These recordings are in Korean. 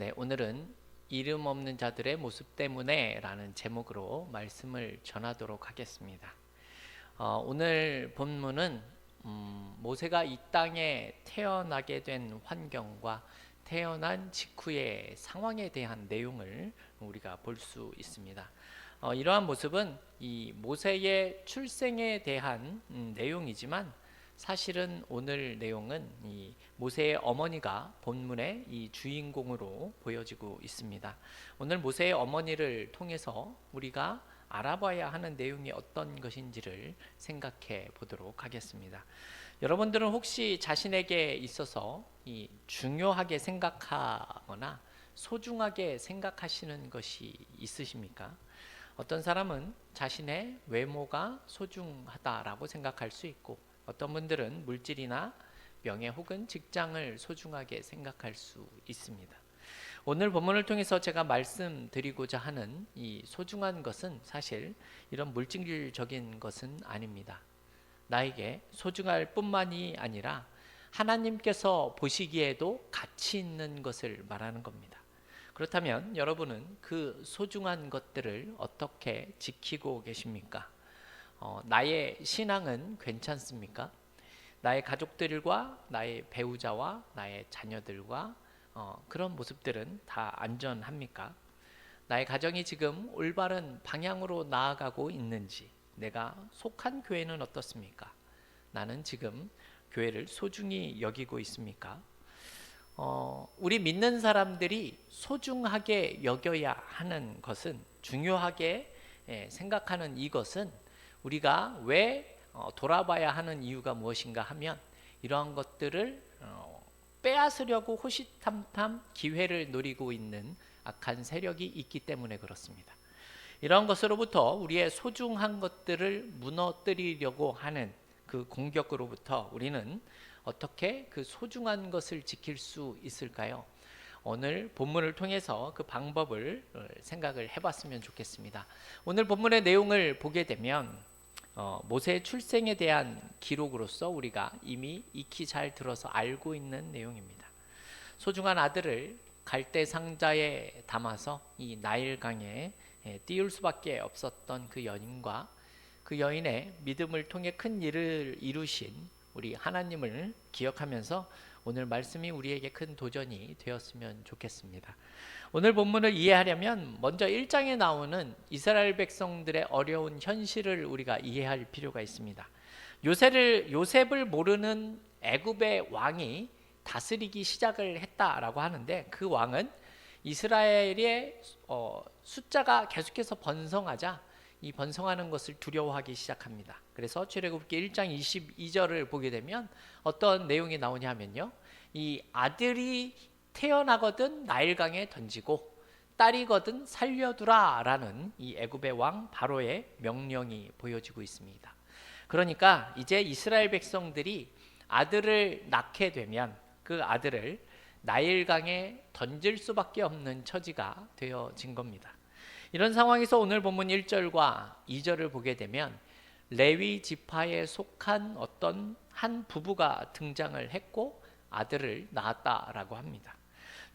네, 오늘은 이름 없는 자들의 모습 때문에 라는 제목으로 말씀을 전하도록 하겠습니다. 오늘 본문은 모세가 이 땅에 태어나게 된 환경과 태어난 직후의 상황에 대한 내용을 우리가 볼 수 있습니다. 이러한 모습은 이 모세의 출생에 대한 내용이지만 사실은 오늘 내용은 이 모세의 어머니가 본문의 이 주인공으로 보여지고 있습니다. 오늘 모세의 어머니를 통해서 우리가 알아봐야 하는 내용이 어떤 것인지를 생각해 보도록 하겠습니다. 여러분들은 혹시 자신에게 있어서 이 중요하게 생각하거나 소중하게 생각하시는 것이 있으십니까? 어떤 사람은 자신의 외모가 소중하다라고 생각할 수 있고, 어떤 분들은 물질이나 명예 혹은 직장을 소중하게 생각할 수 있습니다. 오늘 본문을 통해서 제가 말씀드리고자 하는 이 소중한 것은 사실 이런 물질적인 것은 아닙니다. 나에게 소중할 뿐만이 아니라 하나님께서 보시기에도 가치 있는 것을 말하는 겁니다. 그렇다면 여러분은 그 소중한 것들을 어떻게 지키고 계십니까? 나의 신앙은 괜찮습니까? 나의 가족들과 나의 배우자와 나의 자녀들과 그런 모습들은 다 안전합니까? 나의 가정이 지금 올바른 방향으로 나아가고 있는지, 내가 속한 교회는 어떻습니까? 나는 지금 교회를 소중히 여기고 있습니까? 우리 믿는 사람들이 소중하게 여겨야 하는 것은, 중요하게 생각하는 이것은 우리가 왜 돌아봐야 하는 이유가 무엇인가 하면, 이러한 것들을 빼앗으려고 호시탐탐 기회를 노리고 있는 악한 세력이 있기 때문에 그렇습니다. 이런 것으로부터, 우리의 소중한 것들을 무너뜨리려고 하는 그 공격으로부터 우리는 어떻게 그 소중한 것을 지킬 수 있을까요? 오늘 본문을 통해서 그 방법을 생각을 해봤으면 좋겠습니다. 오늘 본문의 내용을 보게 되면 모세의 출생에 대한 기록으로서 우리가 이미 익히 잘 들어서 알고 있는 내용입니다. 소중한 아들을 갈대 상자에 담아서 이 나일강에 띄울 수밖에 없었던 그 여인과 그 여인의 믿음을 통해 큰 일을 이루신 우리 하나님을 기억하면서 오늘 말씀이 우리에게 큰 도전이 되었으면 좋겠습니다. 오늘 본문을 이해하려면 먼저 1장에 나오는 이스라엘 백성들의 어려운 현실을 우리가 이해할 필요가 있습니다. 요셉을 모르는 애굽의 왕이 다스리기 시작을 했다라고 하는데, 그 왕은 이스라엘의 숫자가 계속해서 번성하자 이 번성하는 것을 두려워하기 시작합니다. 그래서 출애굽기 1장 22절을 보게 되면 어떤 내용이 나오냐 하면요, 이 아들이 태어나거든 나일강에 던지고 딸이거든 살려두라 라는 이 애굽의 왕 바로의 명령이 보여지고 있습니다. 그러니까 이제 이스라엘 백성들이 아들을 낳게 되면 그 아들을 나일강에 던질 수밖에 없는 처지가 되어진 겁니다. 이런 상황에서 오늘 본문 1절과 2절을 보게 되면 레위 지파에 속한 어떤 한 부부가 등장을 했고 아들을 낳았다라고 합니다.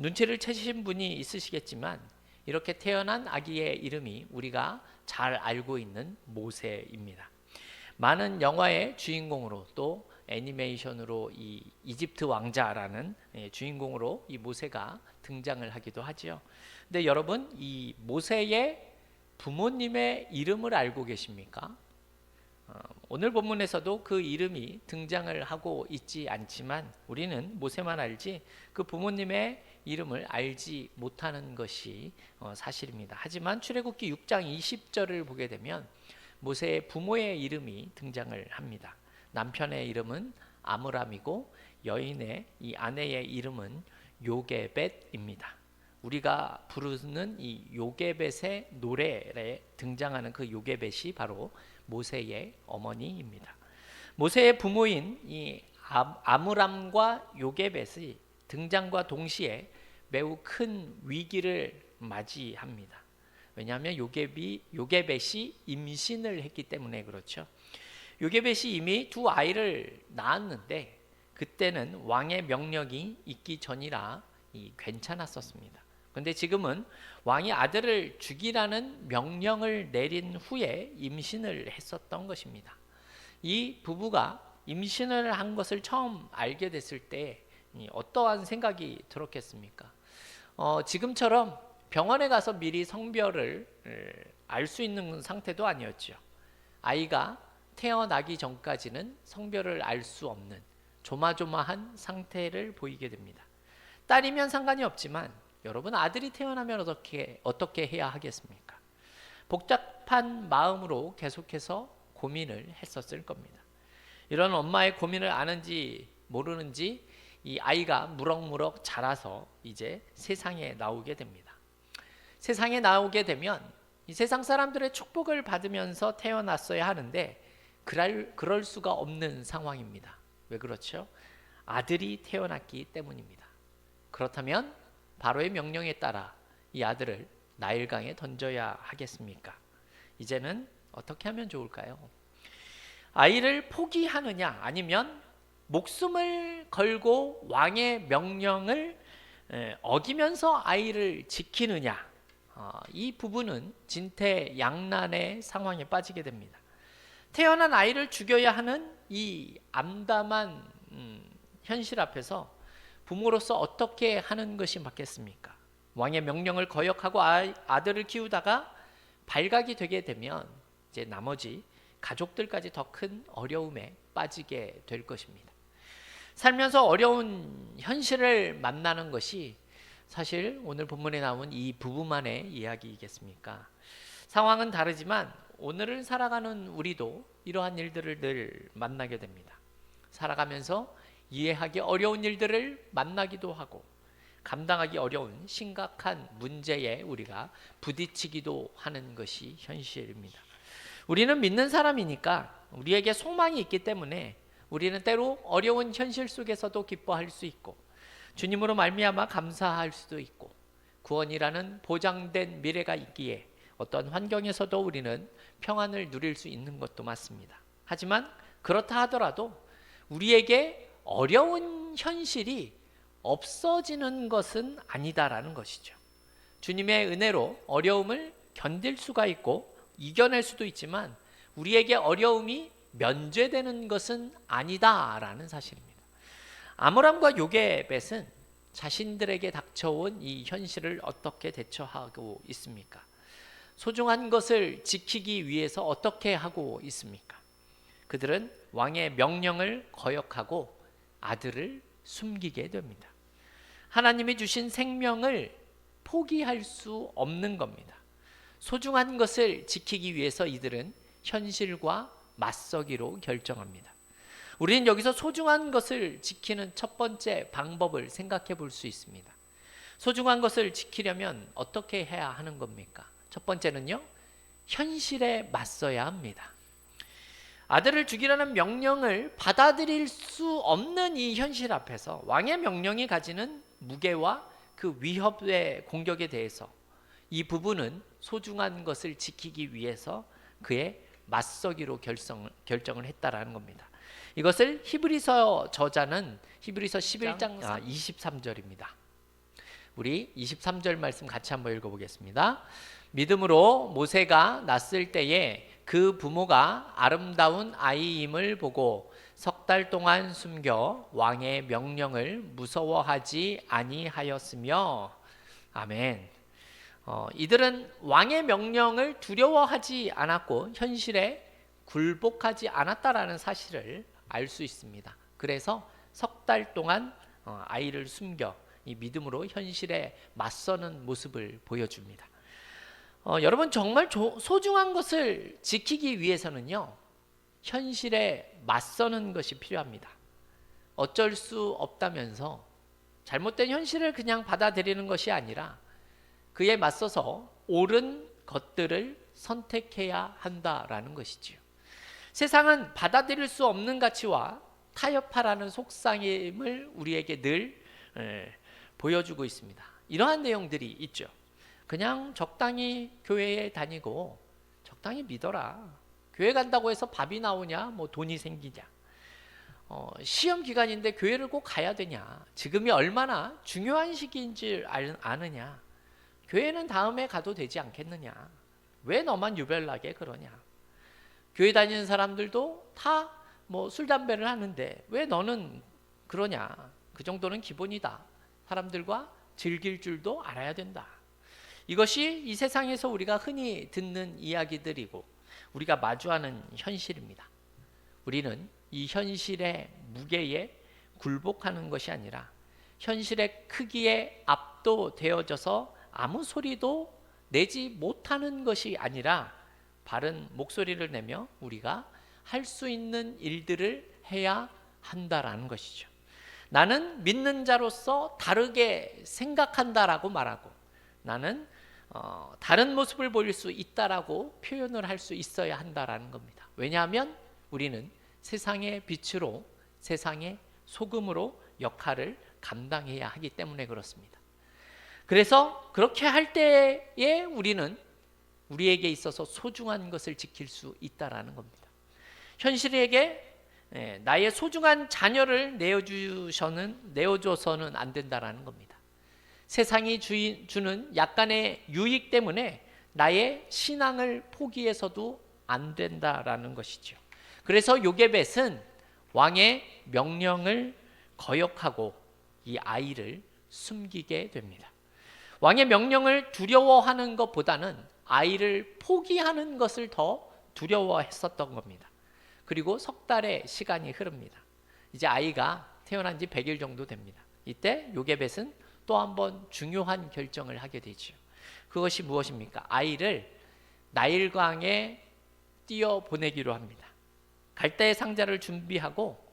눈치를 채신 분이 있으시겠지만 이렇게 태어난 아기의 이름이 우리가 잘 알고 있는 모세입니다. 많은 영화의 주인공으로, 또 애니메이션으로 이 이집트 왕자라는 주인공으로 이 모세가 등장을 하기도 하지요. 근데 여러분, 이 모세의 부모님의 이름을 알고 계십니까? 오늘 본문에서도 그 이름이 등장을 하고 있지 않지만 우리는 모세만 알지 그 부모님의 이름을 알지 못하는 것이 사실입니다. 하지만 출애굽기 6장 20절을 보게 되면 모세의 부모의 이름이 등장을 합니다. 남편의 이름은 아므람이고 여인의 이 아내의 이름은 요게벳입니다. 우리가 부르는 이 요게벳의 노래에 등장하는 그 요게벳이 바로 모세의 어머니입니다. 모세의 부모인 이 아므람과 요게벳의 등장과 동시에 매우 큰 위기를 맞이합니다. 왜냐하면 요게벳이 임신을 했기 때문에 그렇죠. 요게벳이 이미 두 아이를 낳았는데 그때는 왕의 명령이 있기 전이라 괜찮았었습니다. 그런데 지금은 왕이 아들을 죽이라는 명령을 내린 후에 임신을 했었던 것입니다. 이 부부가 임신을 한 것을 처음 알게 됐을 때 어떠한 생각이 들었겠습니까? 지금처럼 병원에 가서 미리 성별을 알 수 있는 상태도 아니었죠. 아이가 태어나기 전까지는 성별을 알 수 없는 조마조마한 상태를 보이게 됩니다. 딸이면 상관이 없지만 여러분, 아들이 태어나면 어떻게 해야 하겠습니까? 복잡한 마음으로 계속해서 고민을 했었을 겁니다. 이런 엄마의 고민을 아는지 모르는지 이 아이가 무럭무럭 자라서 이제 세상에 나오게 됩니다. 세상에 나오게 되면 이 세상 사람들의 축복을 받으면서 태어났어야 하는데 그럴 수가 없는 상황입니다. 왜 그렇죠? 아들이 태어났기 때문입니다. 그렇다면 바로의 명령에 따라 이 아들을 나일강에 던져야 하겠습니까? 이제는 어떻게 하면 좋을까요? 아이를 포기하느냐, 아니면 목숨을 걸고 왕의 명령을 어기면서 아이를 지키느냐, 이 부부는 진퇴양난의 상황에 빠지게 됩니다. 태어난 아이를 죽여야 하는 이 암담한 현실 앞에서 부모로서 어떻게 하는 것이 맞겠습니까? 왕의 명령을 거역하고 아들을 키우다가 발각이 되게 되면 이제 나머지 가족들까지 더 큰 어려움에 빠지게 될 것입니다. 살면서 어려운 현실을 만나는 것이 사실 오늘 본문에 나온 이 부부만의 이야기이겠습니까? 상황은 다르지만 오늘을 살아가는 우리도 이러한 일들을 늘 만나게 됩니다. 살아가면서 이해하기 어려운 일들을 만나기도 하고 감당하기 어려운 심각한 문제에 우리가 부딪히기도 하는 것이 현실입니다. 우리는 믿는 사람이니까 우리에게 소망이 있기 때문에 우리는 때로 어려운 현실 속에서도 기뻐할 수 있고 주님으로 말미암아 감사할 수도 있고 구원이라는 보장된 미래가 있기에 어떤 환경에서도 우리는 평안을 누릴 수 있는 것도 맞습니다. 하지만 그렇다 하더라도 우리에게 어려운 현실이 없어지는 것은 아니다라는 것이죠. 주님의 은혜로 어려움을 견딜 수가 있고 이겨낼 수도 있지만 우리에게 어려움이 면제되는 것은 아니다라는 사실입니다. 아므람과 요게벳은 자신들에게 닥쳐온 이 현실을 어떻게 대처하고 있습니까? 소중한 것을 지키기 위해서 어떻게 하고 있습니까? 그들은 왕의 명령을 거역하고 아들을 숨기게 됩니다. 하나님이 주신 생명을 포기할 수 없는 겁니다. 소중한 것을 지키기 위해서 이들은 현실과 맞서기로 결정합니다. 우리는 여기서 소중한 것을 지키는 첫 번째 방법을 생각해 볼 수 있습니다. 소중한 것을 지키려면 어떻게 해야 하는 겁니까? 첫 번째는요, 현실에 맞서야 합니다. 아들을 죽이라는 명령을 받아들일 수 없는 이 현실 앞에서 왕의 명령이 가지는 무게와 그 위협의 공격에 대해서 이 부부는 소중한 것을 지키기 위해서 그의 맞서기로 결정을 했다라는 겁니다. 이것을 히브리서 저자는 히브리서 11장 23절입니다. 우리 23절 말씀 같이 한번 읽어보겠습니다. 믿음으로 모세가 낳았을 때에 그 부모가 아름다운 아이임을 보고 석 달 동안 숨겨 왕의 명령을 무서워하지 아니하였으며. 아멘. 이들은 왕의 명령을 두려워하지 않았고 현실에 굴복하지 않았다라는 사실을 알 수 있습니다. 그래서 석 달 동안 아이를 숨겨 이 믿음으로 현실에 맞서는 모습을 보여줍니다. 여러분, 정말 소중한 것을 지키기 위해서는요, 현실에 맞서는 것이 필요합니다. 어쩔 수 없다면서 잘못된 현실을 그냥 받아들이는 것이 아니라 그에 맞서서 옳은 것들을 선택해야 한다라는 것이지요. 세상은 받아들일 수 없는 가치와 타협하라는 속삭임을 우리에게 늘 보여주고 있습니다. 이러한 내용들이 있죠. 그냥 적당히 교회에 다니고 적당히 믿어라. 교회 간다고 해서 밥이 나오냐, 뭐 돈이 생기냐, 시험 기간인데 교회를 꼭 가야 되냐, 지금이 얼마나 중요한 시기인 줄 아느냐, 교회는 다음에 가도 되지 않겠느냐? 왜 너만 유별나게 그러냐? 교회 다니는 사람들도 다 뭐 술 담배를 하는데 왜 너는 그러냐? 그 정도는 기본이다. 사람들과 즐길 줄도 알아야 된다. 이것이 이 세상에서 우리가 흔히 듣는 이야기들이고 우리가 마주하는 현실입니다. 우리는 이 현실의 무게에 굴복하는 것이 아니라 현실의 크기에 압도되어져서 아무 소리도 내지 못하는 것이 아니라 바른 목소리를 내며 우리가 할 수 있는 일들을 해야 한다라는 것이죠. 나는 믿는 자로서 다르게 생각한다라고 말하고 나는 다른 모습을 보일 수 있다라고 표현을 할 수 있어야 한다라는 겁니다. 왜냐하면 우리는 세상의 빛으로 세상의 소금으로 역할을 감당해야 하기 때문에 그렇습니다. 그래서 그렇게 할 때에 우리는 우리에게 있어서 소중한 것을 지킬 수 있다라는 겁니다. 현실에게 나의 소중한 자녀를 내어줘서는 안 된다라는 겁니다. 세상이 주는 약간의 유익 때문에 나의 신앙을 포기해서도 안 된다라는 것이죠. 그래서 요게벳은 왕의 명령을 거역하고 이 아이를 숨기게 됩니다. 왕의 명령을 두려워하는 것보다는 아이를 포기하는 것을 더 두려워했었던 겁니다. 그리고 석 달의 시간이 흐릅니다. 이제 아이가 태어난 지 100일 정도 됩니다. 이때 요게벳은 또 한 번 중요한 결정을 하게 되죠. 그것이 무엇입니까? 아이를 나일강에 띄어보내기로 합니다. 갈대의 상자를 준비하고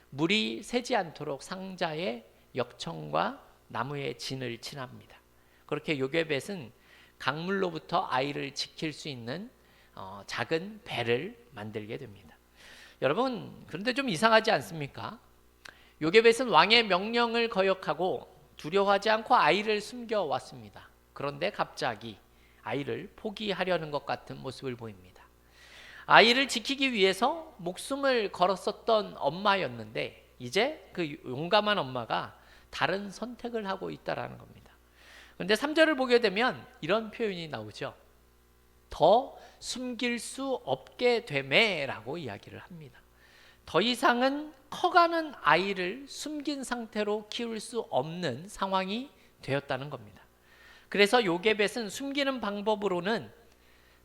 물이 새지 않도록 상자에 역청과 나무의 진을 칠합니다. 그렇게 요게벳은 강물로부터 아이를 지킬 수 있는 작은 배를 만들게 됩니다. 여러분, 그런데 좀 이상하지 않습니까? 요게벳은 왕의 명령을 거역하고 두려워하지 않고 아이를 숨겨왔습니다. 그런데 갑자기 아이를 포기하려는 것 같은 모습을 보입니다. 아이를 지키기 위해서 목숨을 걸었었던 엄마였는데 이제 그 용감한 엄마가 다른 선택을 하고 있다는 겁니다. 그런데 3절을 보게 되면 이런 표현이 나오죠. 더 숨길 수 없게 되매라고 이야기를 합니다. 더 이상은 커가는 아이를 숨긴 상태로 키울 수 없는 상황이 되었다는 겁니다. 그래서 요게벳은 숨기는 방법으로는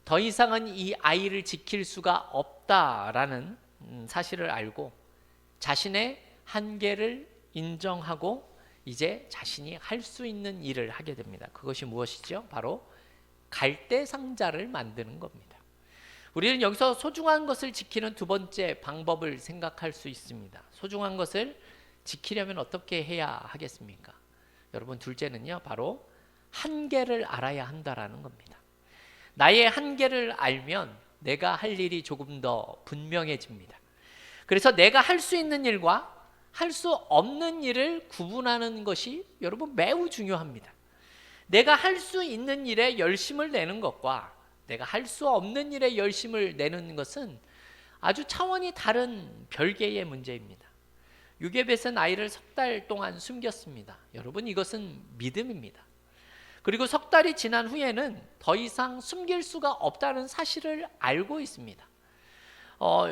더 이상은 이 아이를 지킬 수가 없다라는 사실을 알고 자신의 한계를 인정하고 이제 자신이 할 수 있는 일을 하게 됩니다. 그것이 무엇이죠? 바로 갈대 상자를 만드는 겁니다. 우리는 여기서 소중한 것을 지키는 두 번째 방법을 생각할 수 있습니다. 소중한 것을 지키려면 어떻게 해야 하겠습니까? 여러분, 둘째는요, 바로 한계를 알아야 한다라는 겁니다. 나의 한계를 알면 내가 할 일이 조금 더 분명해집니다. 그래서 내가 할 수 있는 일과 할 수 없는 일을 구분하는 것이 여러분 매우 중요합니다. 내가 할 수 있는 일에 열심을 내는 것과 내가 할 수 없는 일에 열심을 내는 것은 아주 차원이 다른 별개의 문제입니다. 요게벳은 아이를 석 달 동안 숨겼습니다. 여러분, 이것은 믿음입니다. 그리고 석 달이 지난 후에는 더 이상 숨길 수가 없다는 사실을 알고 있습니다.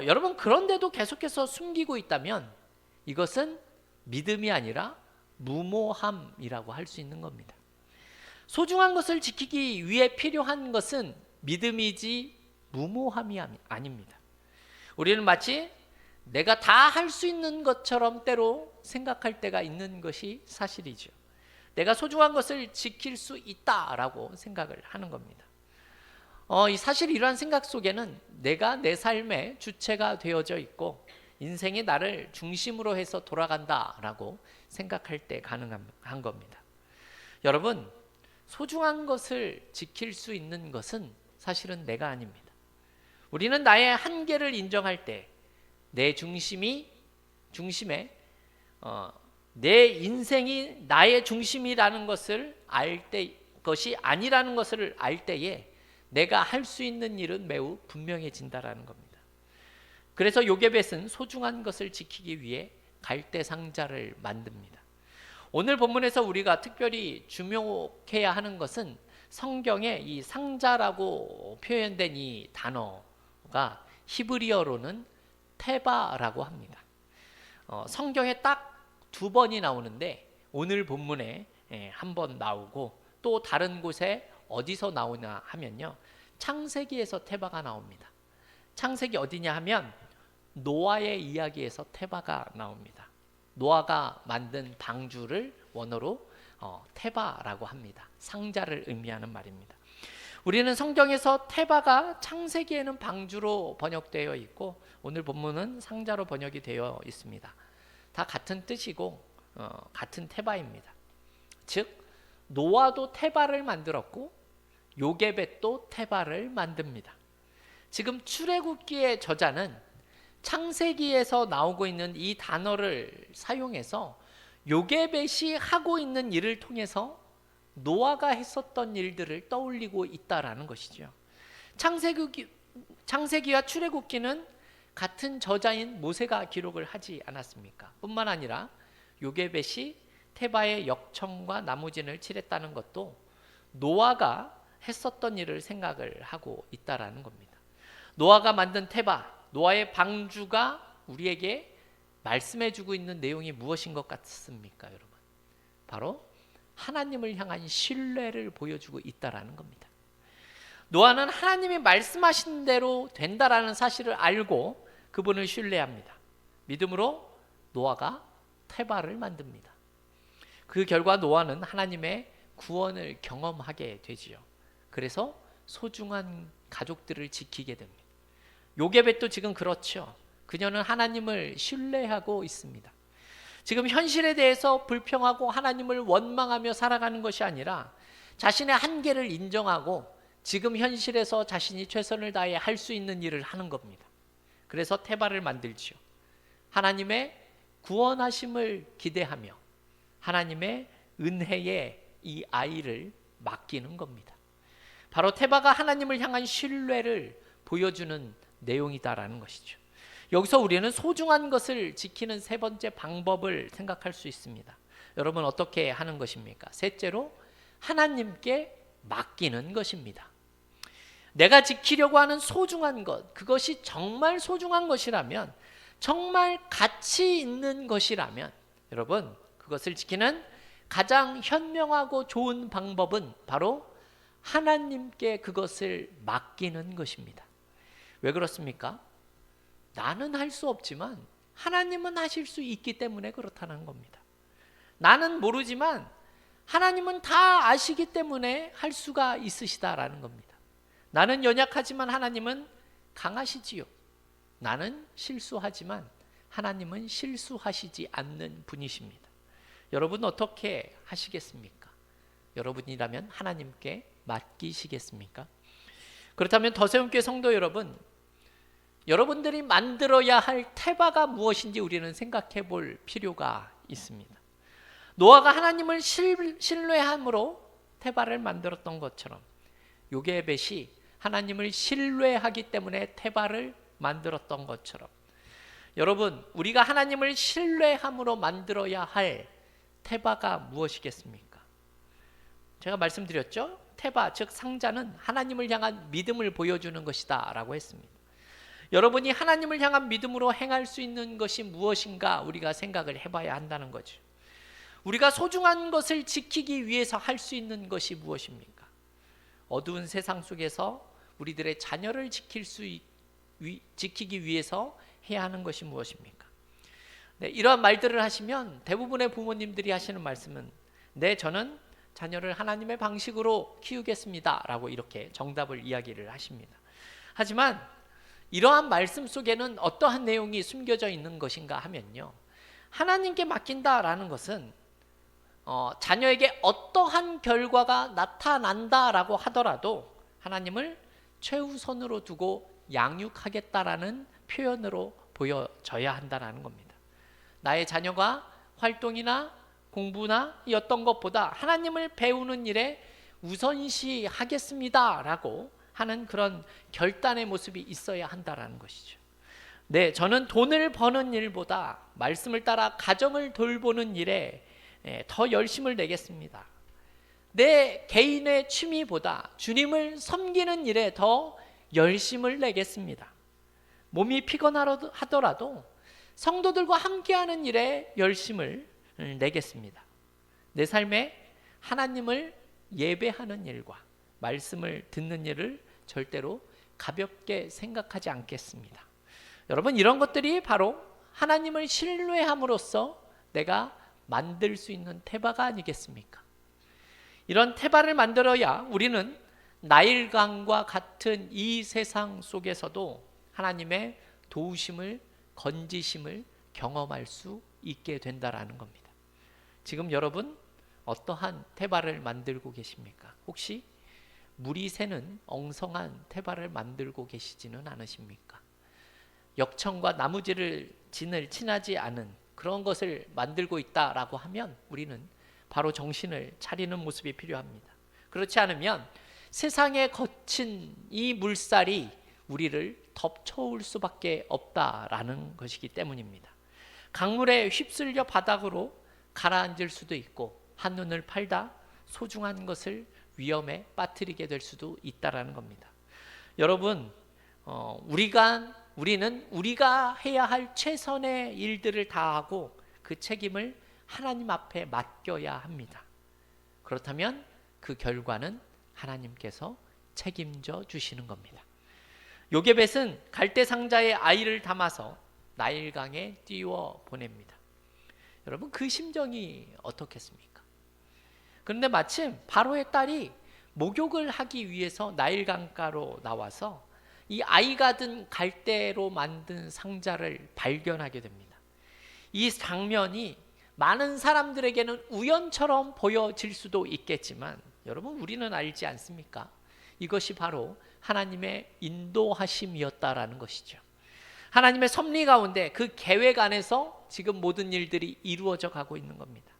여러분, 그런데도 계속해서 숨기고 있다면 이것은 믿음이 아니라 무모함이라고 할 수 있는 겁니다. 소중한 것을 지키기 위해 필요한 것은 믿음이지 무모함이 아닙니다. 우리는 마치 내가 다 할 수 있는 것처럼 때로 생각할 때가 있는 것이 사실이죠. 내가 소중한 것을 지킬 수 있다라고 생각을 하는 겁니다. 사실 이러한 생각 속에는 내가 내 삶의 주체가 되어져 있고 인생이 나를 중심으로 해서 돌아간다라고 생각할 때 가능한 겁니다. 여러분, 소중한 것을 지킬 수 있는 것은 사실은 내가 아닙니다. 우리는 나의 한계를 인정할 때 내 중심에 내 인생이 나의 중심이라는 것을 알 때, 것이 아니라는 것을 알 때에 내가 할 수 있는 일은 매우 분명해진다라는 겁니다. 그래서 요게벳은 소중한 것을 지키기 위해 갈대 상자를 만듭니다. 오늘 본문에서 우리가 특별히 주목해야 하는 것은 성경에 이 상자라고 표현된 이 단어가 히브리어로는 테바라고 합니다. 성경에 딱 2번이 나오는데 오늘 본문에 한 번 나오고 또 다른 곳에 어디서 나오냐 하면요, 창세기에서 테바가 나옵니다. 창세기 어디냐 하면 노아의 이야기에서 테바가 나옵니다. 노아가 만든 방주를 원어로 테바라고 합니다. 상자를 의미하는 말입니다. 우리는 성경에서 테바가 창세기에는 방주로 번역되어 있고 오늘 본문은 상자로 번역이 되어 있습니다. 다 같은 뜻이고 같은 테바입니다. 즉 노아도 테바를 만들었고 요게벳도 테바를 만듭니다. 지금 출애굽기의 저자는 창세기에서 나오고 있는 이 단어를 사용해서 요게벳이 하고 있는 일을 통해서 노아가 했었던 일들을 떠올리고 있다라는 것이죠. 창세기와 출애굽기는 같은 저자인 모세가 기록을 하지 않았습니까? 뿐만 아니라 요게벳이 테바의 역청과 나무진을 칠했다는 것도 노아가 했었던 일을 생각을 하고 있다라는 겁니다. 노아가 만든 테바, 노아의 방주가 우리에게 말씀해주고 있는 내용이 무엇인 것 같습니까, 여러분? 바로 하나님을 향한 신뢰를 보여주고 있다라는 겁니다. 노아는 하나님이 말씀하신 대로 된다라는 사실을 알고 그분을 신뢰합니다. 믿음으로 노아가 테바를 만듭니다. 그 결과 노아는 하나님의 구원을 경험하게 되지요. 그래서 소중한 가족들을 지키게 됩니다. 요게벳도 지금 그렇죠. 그녀는 하나님을 신뢰하고 있습니다. 지금 현실에 대해서 불평하고 하나님을 원망하며 살아가는 것이 아니라 자신의 한계를 인정하고 지금 현실에서 자신이 최선을 다해 할 수 있는 일을 하는 겁니다. 그래서 테바를 만들지요. 하나님의 구원하심을 기대하며 하나님의 은혜에 이 아이를 맡기는 겁니다. 바로 테바가 하나님을 향한 신뢰를 보여주는 내용이다라는 것이죠. 여기서 우리는 소중한 것을 지키는 세 번째 방법을 생각할 수 있습니다. 여러분 어떻게 하는 것입니까? 셋째로 하나님께 맡기는 것입니다. 내가 지키려고 하는 소중한 것, 그것이 정말 소중한 것이라면, 정말 가치 있는 것이라면 여러분 그것을 지키는 가장 현명하고 좋은 방법은 바로 하나님께 그것을 맡기는 것입니다. 왜 그렇습니까? 나는 할 수 없지만 하나님은 하실 수 있기 때문에 그렇다는 겁니다. 나는 모르지만 하나님은 다 아시기 때문에 할 수가 있으시다라는 겁니다. 나는 연약하지만 하나님은 강하시지요. 나는 실수하지만 하나님은 실수하시지 않는 분이십니다. 여러분 어떻게 하시겠습니까? 여러분이라면 하나님께 맡기시겠습니까? 그렇다면 더세움교회 성도 여러분, 여러분들이 만들어야 할 테바가 무엇인지 우리는 생각해 볼 필요가 있습니다. 노아가 하나님을 신뢰함으로 테바를 만들었던 것처럼 요게벳이 하나님을 신뢰하기 때문에 테바를 만들었던 것처럼 여러분 우리가 하나님을 신뢰함으로 만들어야 할 테바가 무엇이겠습니까? 제가 말씀드렸죠? 테바 즉 상자는 하나님을 향한 믿음을 보여주는 것이다 라고 했습니다. 여러분이 하나님을 향한 믿음으로 행할 수 있는 것이 무엇인가 우리가 생각을 해봐야 한다는 거죠. 우리가 소중한 것을 지키기 위해서 할 수 있는 것이 무엇입니까? 어두운 세상 속에서 우리들의 자녀를 지키기 위해서 해야 하는 것이 무엇입니까? 네, 이러한 말들을 하시면 대부분의 부모님들이 하시는 말씀은 네, 저는 자녀를 하나님의 방식으로 키우겠습니다 라고 이렇게 정답을 이야기를 하십니다. 하지만 이러한 말씀 속에는 어떠한 내용이 숨겨져 있는 것인가 하면요, 하나님께 맡긴다라는 것은 자녀에게 어떠한 결과가 나타난다라고 하더라도 하나님을 최우선으로 두고 양육하겠다라는 표현으로 보여져야 한다는 겁니다. 나의 자녀가 활동이나 공부나 이 어떤 것보다 하나님을 배우는 일에 우선시하겠습니다 라고 하는 그런 결단의 모습이 있어야 한다는 것이죠. 네, 저는 돈을 버는 일보다 말씀을 따라 가정을 돌보는 일에 더 열심을 내겠습니다. 내 개인의 취미보다 주님을 섬기는 일에 더 열심을 내겠습니다. 몸이 피곤하더라도 성도들과 함께하는 일에 열심을 내겠습니다. 내 삶에 하나님을 예배하는 일과 말씀을 듣는 일을 절대로 가볍게 생각하지 않겠습니다. 여러분, 이런 것들이 바로 하나님을 신뢰함으로써 내가 만들 수 있는 태바가 아니겠습니까? 이런 태바를 만들어야 우리는 나일강과 같은 이 세상 속에서도 하나님의 도우심을, 건지심을 경험할 수 있게 된다라는 겁니다. 지금 여러분 어떠한 태바를 만들고 계십니까? 혹시 물이 새는 엉성한 태바를 만들고 계시지는 않으십니까? 역청과 나무질을 진을 친하지 않은 그런 것을 만들고 있다라고 하면 우리는 바로 정신을 차리는 모습이 필요합니다. 그렇지 않으면 세상에 거친 이 물살이 우리를 덮쳐올 수밖에 없다라는 것이기 때문입니다. 강물에 휩쓸려 바닥으로 가라앉을 수도 있고 한눈을 팔다 소중한 것을 위험에 빠뜨리게 될 수도 있다라는 겁니다. 여러분, 우리는 우리가 해야 할 최선의 일들을 다하고 그 책임을 하나님 앞에 맡겨야 합니다. 그렇다면 그 결과는 하나님께서 책임져 주시는 겁니다. 요게벳은 갈대 상자에 아이를 담아서 나일강에 띄워 보냅니다. 여러분, 그 심정이 어떻겠습니까? 그런데 마침 바로의 딸이 목욕을 하기 위해서 나일강가로 나와서 이 아이가 든 갈대로 만든 상자를 발견하게 됩니다. 이 장면이 많은 사람들에게는 우연처럼 보여질 수도 있겠지만 여러분, 우리는 알지 않습니까? 이것이 바로 하나님의 인도하심이었다라는 것이죠. 하나님의 섭리 가운데 그 계획 안에서 지금 모든 일들이 이루어져 가고 있는 겁니다.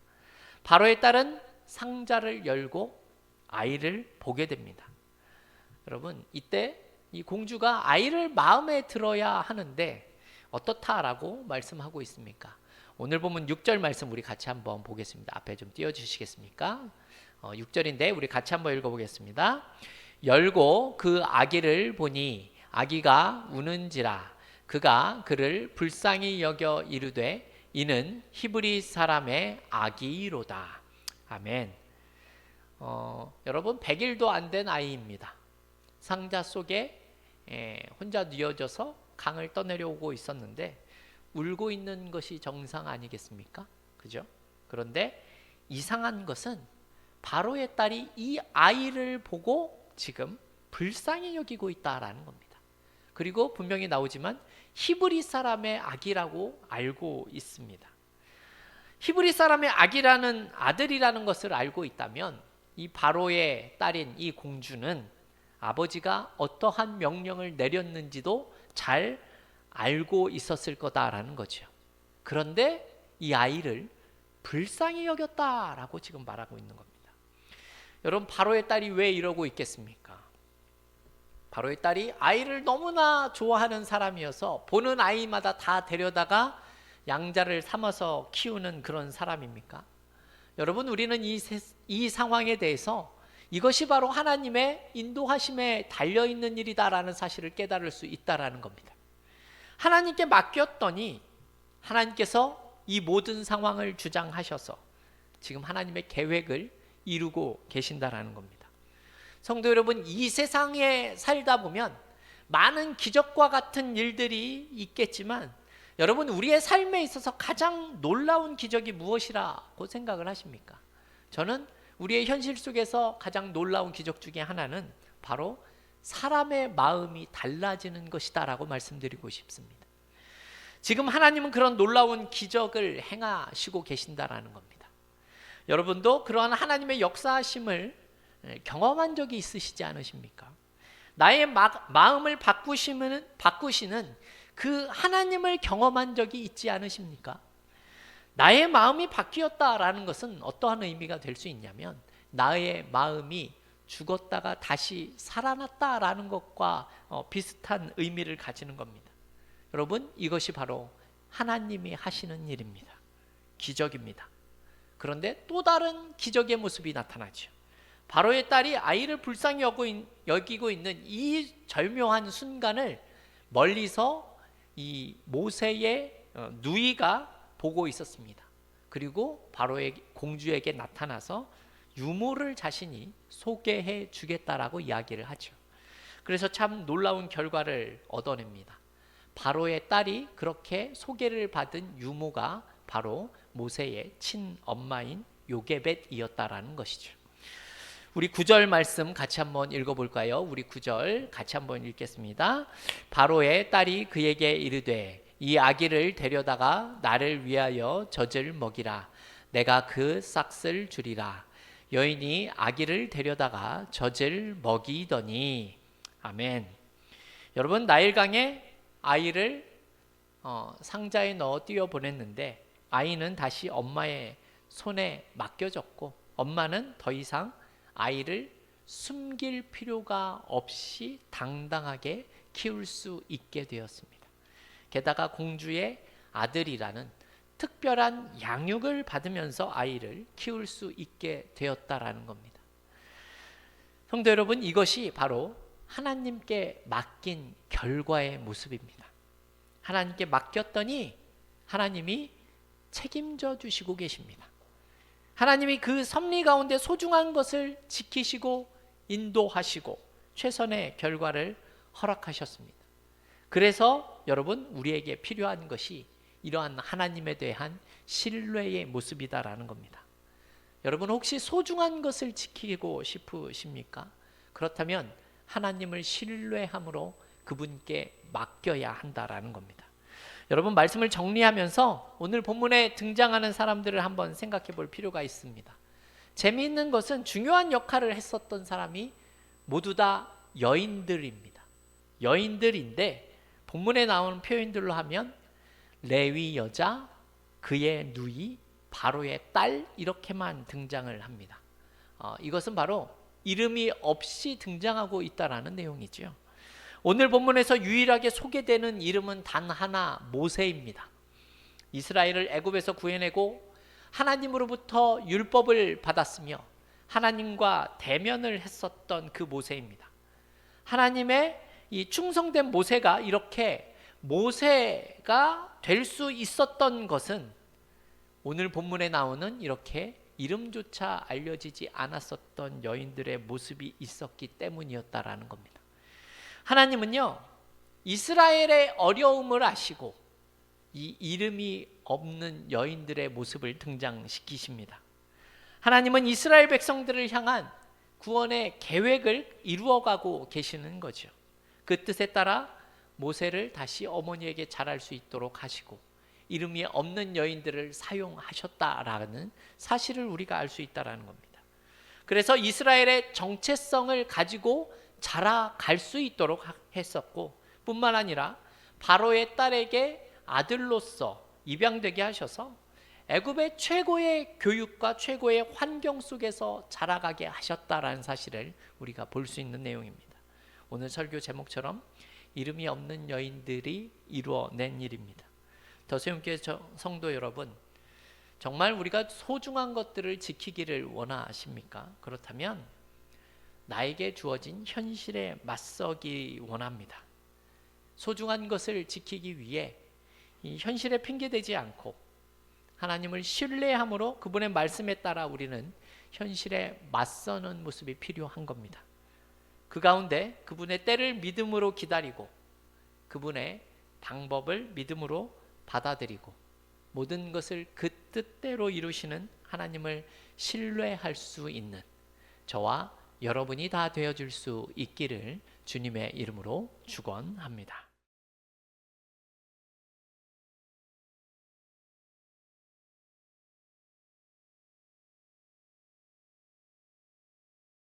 바로의 딸은 상자를 열고 아이를 보게 됩니다. 여러분, 이때 이 공주가 아이를 마음에 들어야 하는데 어떻다라고 말씀하고 있습니까? 오늘 보면 6절 말씀 우리 같이 한번 보겠습니다. 앞에 좀 띄워주시겠습니까? 6절인데 우리 같이 한번 읽어보겠습니다. 열고 그 아기를 보니 아기가 우는지라 그가 그를 불쌍히 여겨 이르되 이는 히브리 사람의 아기로다. 아멘. 여러분, 100일도 안 된 아이입니다. 상자 속에 혼자 뉘어져서 강을 떠내려오고 있었는데 울고 있는 것이 정상 아니겠습니까? 그죠? 그런데 이상한 것은 바로의 딸이 이 아이를 보고 지금 불쌍히 여기고 있다라는 겁니다. 그리고 분명히 나오지만 히브리 사람의 아기라고 알고 있습니다. 히브리 사람의 아기라는 아들이라는 것을 알고 있다면 이 바로의 딸인 이 공주는 아버지가 어떠한 명령을 내렸는지도 잘 알고 있었을 거다라는 거죠. 그런데 이 아이를 불쌍히 여겼다라고 지금 말하고 있는 겁니다. 여러분, 바로의 딸이 왜 이러고 있겠습니까? 바로의 딸이 아이를 너무나 좋아하는 사람이어서 보는 아이마다 다 데려다가 양자를 삼아서 키우는 그런 사람입니까? 여러분, 우리는 이 상황에 대해서 이것이 바로 하나님의 인도하심에 달려있는 일이다라는 사실을 깨달을 수 있다라는 겁니다. 하나님께 맡겼더니 하나님께서 이 모든 상황을 주장하셔서 지금 하나님의 계획을 이루고 계신다라는 겁니다. 성도 여러분, 이 세상에 살다 보면 많은 기적과 같은 일들이 있겠지만 여러분, 우리의 삶에 있어서 가장 놀라운 기적이 무엇이라고 생각을 하십니까? 저는 우리의 현실 속에서 가장 놀라운 기적 중에 하나는 바로 사람의 마음이 달라지는 것이다라고 말씀드리고 싶습니다. 지금 하나님은 그런 놀라운 기적을 행하시고 계신다라는 겁니다. 여러분도 그러한 하나님의 역사하심을 경험한 적이 있으시지 않으십니까? 나의 마음을 바꾸시는 그 하나님을 경험한 적이 있지 않으십니까? 나의 마음이 바뀌었다라는 것은 어떠한 의미가 될 수 있냐면 나의 마음이 죽었다가 다시 살아났다라는 것과 비슷한 의미를 가지는 겁니다. 여러분, 이것이 바로 하나님이 하시는 일입니다. 기적입니다. 그런데 또 다른 기적의 모습이 나타나죠. 바로의 딸이 아이를 불쌍히 여기고 있는 이 절묘한 순간을 멀리서 이 모세의 누이가 보고 있었습니다. 그리고 바로의 공주에게 나타나서 유모를 자신이 소개해 주겠다라고 이야기를 하죠. 그래서 참 놀라운 결과를 얻어냅니다. 바로의 딸이 그렇게 소개를 받은 유모가 바로 모세의 친엄마인 요게벳이었다라는 것이죠. 우리 9절 말씀 같이 한번 읽어볼까요? 우리 9절 같이 한번 읽겠습니다. 바로의 딸이 그에게 이르되 이 아기를 데려다가 나를 위하여 젖을 먹이라. 내가 그 싹을 주리라. 여인이 아기를 데려다가 젖을 먹이더니 아멘. 여러분, 나일강에 아이를 상자에 넣어 띄워 보냈는데 아이는 다시 엄마의 손에 맡겨졌고 엄마는 더 이상 아이를 숨길 필요가 없이 당당하게 키울 수 있게 되었습니다. 게다가 공주의 아들이라는 특별한 양육을 받으면서 아이를 키울 수 있게 되었다라는 겁니다. 성도 여러분, 이것이 바로 하나님께 맡긴 결과의 모습입니다. 하나님께 맡겼더니 하나님이 책임져 주시고 계십니다. 하나님이 그 섭리 가운데 소중한 것을 지키시고 인도하시고 최선의 결과를 허락하셨습니다. 그래서 여러분, 우리에게 필요한 것이 이러한 하나님에 대한 신뢰의 모습이다라는 겁니다. 여러분, 혹시 소중한 것을 지키고 싶으십니까? 그렇다면 하나님을 신뢰함으로 그분께 맡겨야 한다라는 겁니다. 여러분, 말씀을 정리하면서 오늘 본문에 등장하는 사람들을 한번 생각해 볼 필요가 있습니다. 재미있는 것은 중요한 역할을 했었던 사람이 모두 다 여인들입니다. 여인들인데 본문에 나오는 표현들로 하면 레위 여자, 그의 누이, 바로의 딸 이렇게만 등장을 합니다. 이것은 바로 이름이 없이 등장하고 있다라는 내용이죠. 오늘 본문에서 유일하게 소개되는 이름은 단 하나, 모세입니다. 이스라엘을 애굽에서 구해내고 하나님으로부터 율법을 받았으며 하나님과 대면을 했었던 그 모세입니다. 하나님의 이 충성된 모세가 이렇게 모세가 될 수 있었던 것은 오늘 본문에 나오는 이렇게 이름조차 알려지지 않았었던 여인들의 모습이 있었기 때문이었다라는 겁니다. 하나님은요, 이스라엘의 어려움을 아시고 이 이름이 없는 여인들의 모습을 등장시키십니다. 하나님은 이스라엘 백성들을 향한 구원의 계획을 이루어가고 계시는 거죠. 그 뜻에 따라 모세를 다시 어머니에게 자랄 수 있도록 하시고 이름이 없는 여인들을 사용하셨다라는 사실을 우리가 알 수 있다는 겁니다. 그래서 이스라엘의 정체성을 가지고 자라갈 수 있도록 했었고 뿐만 아니라 바로의 딸에게 아들로서 입양되게 하셔서 애굽의 최고의 교육과 최고의 환경 속에서 자라가게 하셨다라는 사실을 우리가 볼 수 있는 내용입니다. 오늘 설교 제목처럼 이름이 없는 여인들이 이루어낸 일입니다. 더세움교회 성도 여러분, 정말 우리가 소중한 것들을 지키기를 원하십니까? 그렇다면 나에게 주어진 현실에 맞서기 원합니다. 소중한 것을 지키기 위해 이 현실에 핑계대지 않고 하나님을 신뢰함으로 그분의 말씀에 따라 우리는 현실에 맞서는 모습이 필요한 겁니다. 그 가운데 그분의 때를 믿음으로 기다리고 그분의 방법을 믿음으로 받아들이고 모든 것을 그 뜻대로 이루시는 하나님을 신뢰할 수 있는 저와 여러분이 다 되어줄 수 있기를 주님의 이름으로 축원합니다.